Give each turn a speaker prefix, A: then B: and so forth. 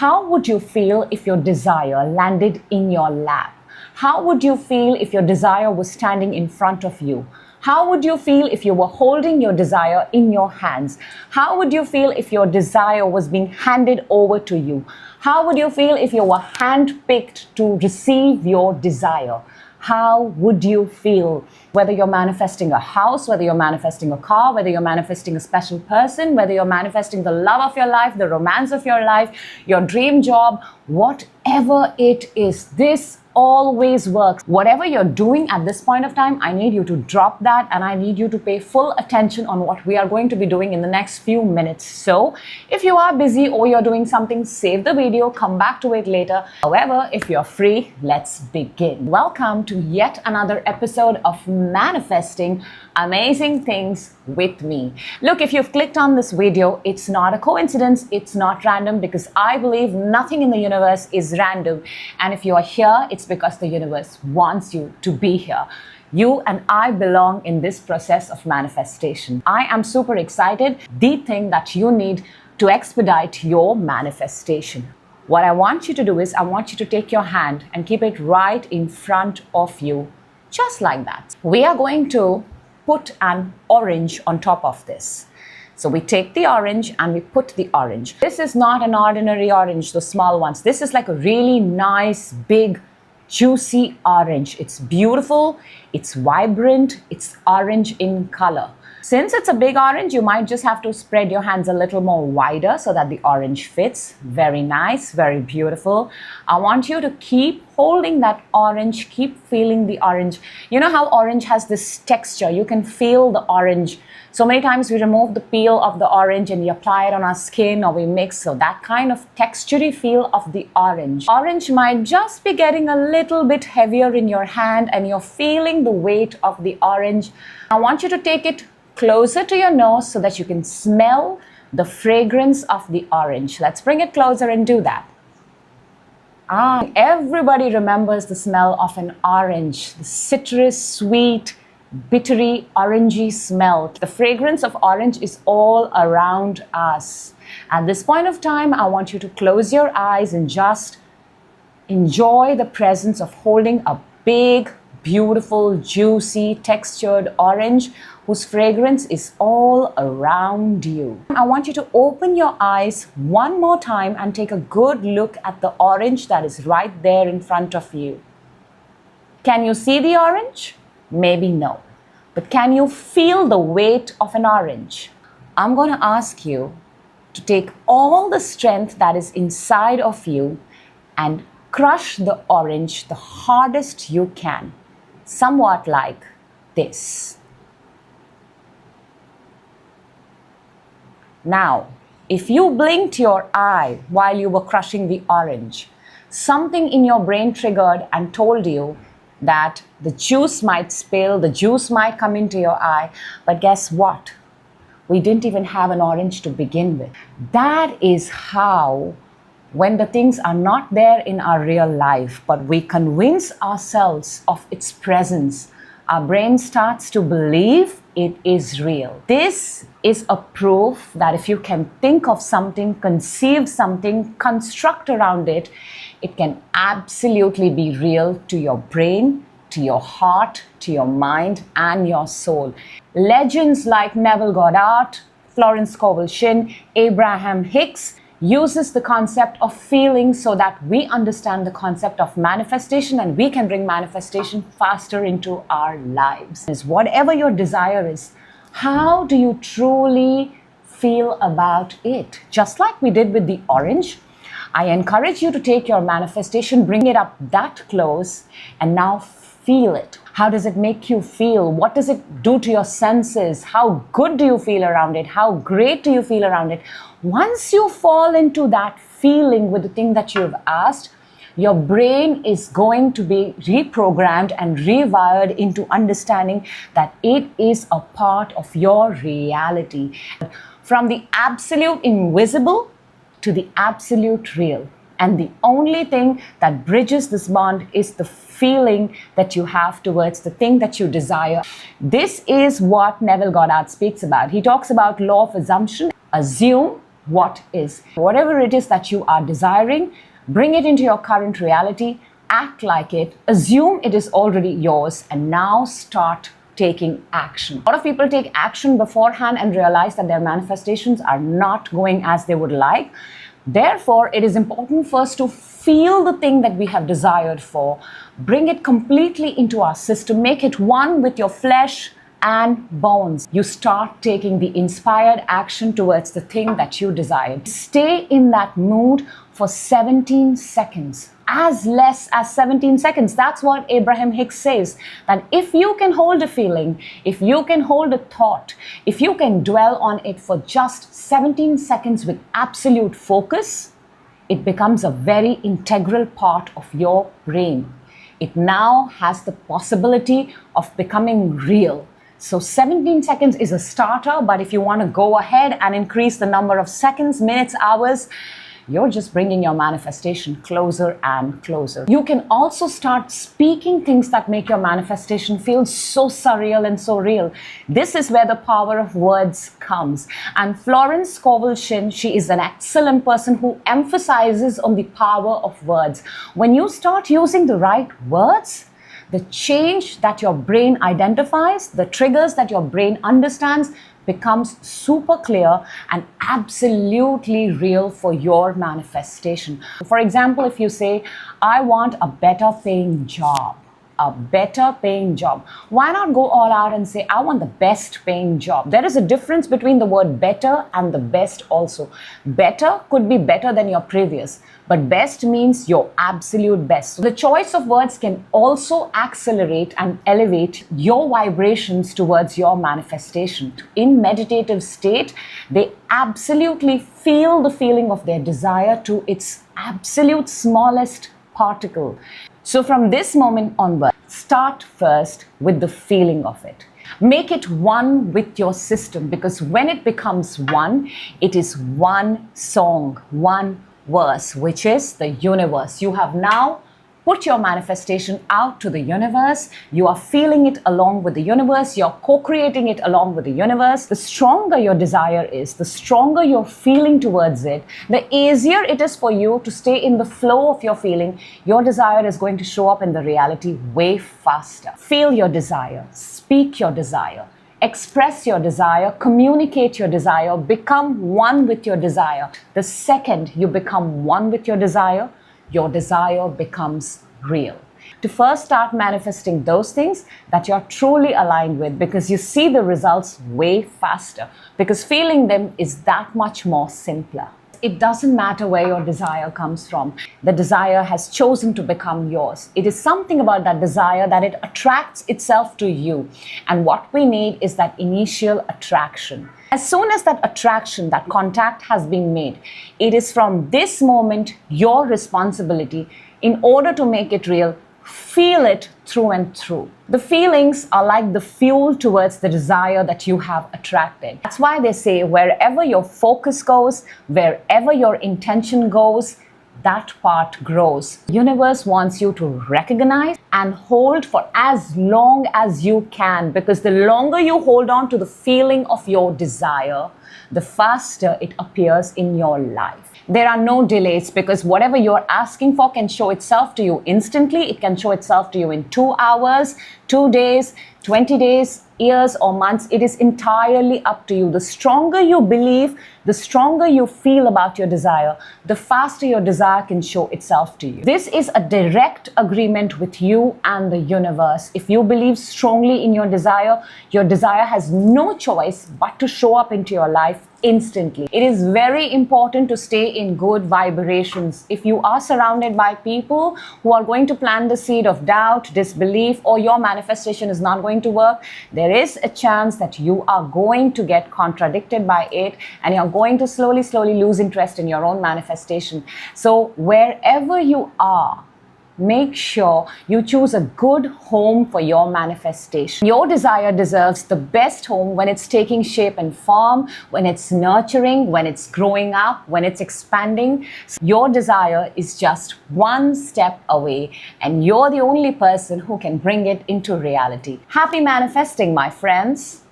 A: How would you feel if your desire landed in your lap? How would you feel if your desire was standing in front of you? How would you feel if you were holding your desire in your hands? How would you feel if your desire was being handed over to you? How would you feel if you were handpicked to receive your desire? How would you feel? Whether you're manifesting a house, whether you're manifesting a car, whether you're manifesting a special person, whether you're manifesting the love of your life, the romance of your life, your dream job, whatever it is, this always works. Whatever you're doing at this point of time, I need you to drop that and I need you to pay full attention on what we are going to be doing in the next few minutes. So if you are busy or you're doing something, save the video, come back to it later. However, if you're free, let's begin. Welcome to yet another episode of Manifesting Amazing Things with me. Look, if you've clicked on this video, it's not a coincidence, it's not random, because I believe nothing in the universe is random. And if you are here, it's because the universe wants you to be here. You and I belong in this process of manifestation. I am super excited. The thing that you need to expedite your manifestation. What I want you to do is I want you to take your hand and keep it right in front of you, just like that. We are going to put an orange on top of this. So we take the orange and we put the orange. This is not an ordinary orange, the small ones. This is like a really nice, big, juicy orange. It's beautiful, it's vibrant, it's orange in color. Since it's a big orange, you might just have to spread your hands a little more wider so that the orange fits. Very nice, very beautiful. I want you to keep holding that orange, keep feeling the orange. You know how orange has this texture? You can feel the orange. So many times we remove the peel of the orange and we apply it on our skin or we mix. So that kind of textury feel of the orange. Orange might just be getting a little bit heavier in your hand and you're feeling the weight of the orange. I want you to take it closer to your nose so that you can smell the fragrance of the orange. Let's bring it closer and do that. Everybody remembers the smell of an orange, the citrus, sweet, bittery, orangey smell. The fragrance of orange is all around us. At this point of time, I want you to close your eyes and just enjoy the presence of holding a big, beautiful, juicy, textured orange whose fragrance is all around you. I want you to open your eyes one more time and take a good look at the orange that is right there in front of you. Can you see the orange? Maybe no. But can you feel the weight of an orange? I'm going to ask you to take all the strength that is inside of you and crush the orange the hardest you can. Somewhat like this. Now, if you blinked your eye while you were crushing the orange, something in your brain triggered and told you that the juice might spill, the juice might come into your eye, but guess what? We didn't even have an orange to begin with. That is how, when the things are not there in our real life, but we convince ourselves of its presence, our brain starts to believe it is real. This is a proof that if you can think of something, conceive something, construct around it, it can absolutely be real to your brain, to your heart, to your mind, and your soul. Legends like Neville Goddard, Florence Shinn, Abraham Hicks uses the concept of feeling so that we understand the concept of manifestation and we can bring manifestation faster into our lives. Whatever your desire is, how do you truly feel about it? Just like we did with the orange, I encourage you to take your manifestation, bring it up that close, and now feel it. How does it make you feel? What does it do to your senses? How good do you feel around it? How great do you feel around it? Once you fall into that feeling with the thing that you've asked, your brain is going to be reprogrammed and rewired into understanding that it is a part of your reality. From the absolute invisible to the absolute real. And the only thing that bridges this bond is the feeling that you have towards the thing that you desire. This is what Neville Goddard speaks about. He talks about law of assumption. Assume what is. Whatever it is that you are desiring, bring it into your current reality, act like it, assume it is already yours, and now start taking action. A lot of people take action beforehand and realize that their manifestations are not going as they would like. Therefore, it is important first to feel the thing that we have desired for, bring it completely into our system, make it one with your flesh and bones. You start taking the inspired action towards the thing that you desired. Stay in that mood for 17 seconds. As less as 17 seconds. That's what Abraham Hicks says, that if you can hold a feeling, if you can hold a thought, if you can dwell on it for just 17 seconds with absolute focus, it becomes a very integral part of your brain. It now has the possibility of becoming real. So 17 seconds is a starter, but if you want to go ahead and increase the number of seconds, minutes, hours, you're just bringing your manifestation closer and closer. You can also start speaking things that make your manifestation feel so surreal and so real. This is where the power of words comes. And Florence Shinn, she is an excellent person who emphasizes on the power of words. When you start using the right words, the change that your brain identifies, the triggers that your brain understands, becomes super clear and absolutely real for your manifestation. For example, if you say, I want a better paying job, a better paying job. Why not go all out and say, I want the best paying job? There is a difference between the word better and the best also. Better could be better than your previous, but best means your absolute best. So the choice of words can also accelerate and elevate your vibrations towards your manifestation. In meditative state, they absolutely feel the feeling of their desire to its absolute smallest particle. So from this moment onward, start first with the feeling of it. Make it one with your system, because when it becomes one, it is one song, one verse, which is the universe. You have now put your manifestation out to the universe. You are feeling it along with the universe. You're co-creating it along with the universe. The stronger your desire is, the stronger your feeling towards it, the easier it is for you to stay in the flow of your feeling. Your desire is going to show up in the reality way faster. Feel your desire, speak your desire, express your desire, communicate your desire, become one with your desire. The second you become one with your desire becomes real. To first start manifesting those things that you're truly aligned with, because you see the results way faster, because feeling them is that much more simpler. It doesn't matter where your desire comes from. The desire has chosen to become yours. It is something about that desire that it attracts itself to you. And what we need is that initial attraction. As soon as that attraction, that contact has been made, it is from this moment your responsibility, in order to make it real, feel it through and through. The feelings are like the fuel towards the desire that you have attracted. That's why they say wherever your focus goes, wherever your intention goes, that part grows. The universe wants you to recognize and hold for as long as you can, because the longer you hold on to the feeling of your desire, the faster it appears in your life. There are no delays, because whatever you're asking for can show itself to you instantly. It can show itself to you in 2 hours, 2 days, 20 days, years or months. It is entirely up to you. The stronger you believe, the stronger you feel about your desire, the faster your desire can show itself to you. This is a direct agreement with you and the universe. If you believe strongly in your desire has no choice but to show up into your life instantly. It is very important to stay in good vibrations. If you are surrounded by people who are going to plant the seed of doubt, disbelief, or your manifestation is not going to work, there is a chance that you are going to get contradicted by it, and you're going to slowly lose interest in your own manifestation. So wherever you are, make sure you choose a good home for your manifestation. Your desire deserves the best home when it's taking shape and form, when it's nurturing, when it's growing up, when it's expanding. Your desire is just one step away, and you're the only person who can bring it into reality. Happy manifesting, my friends.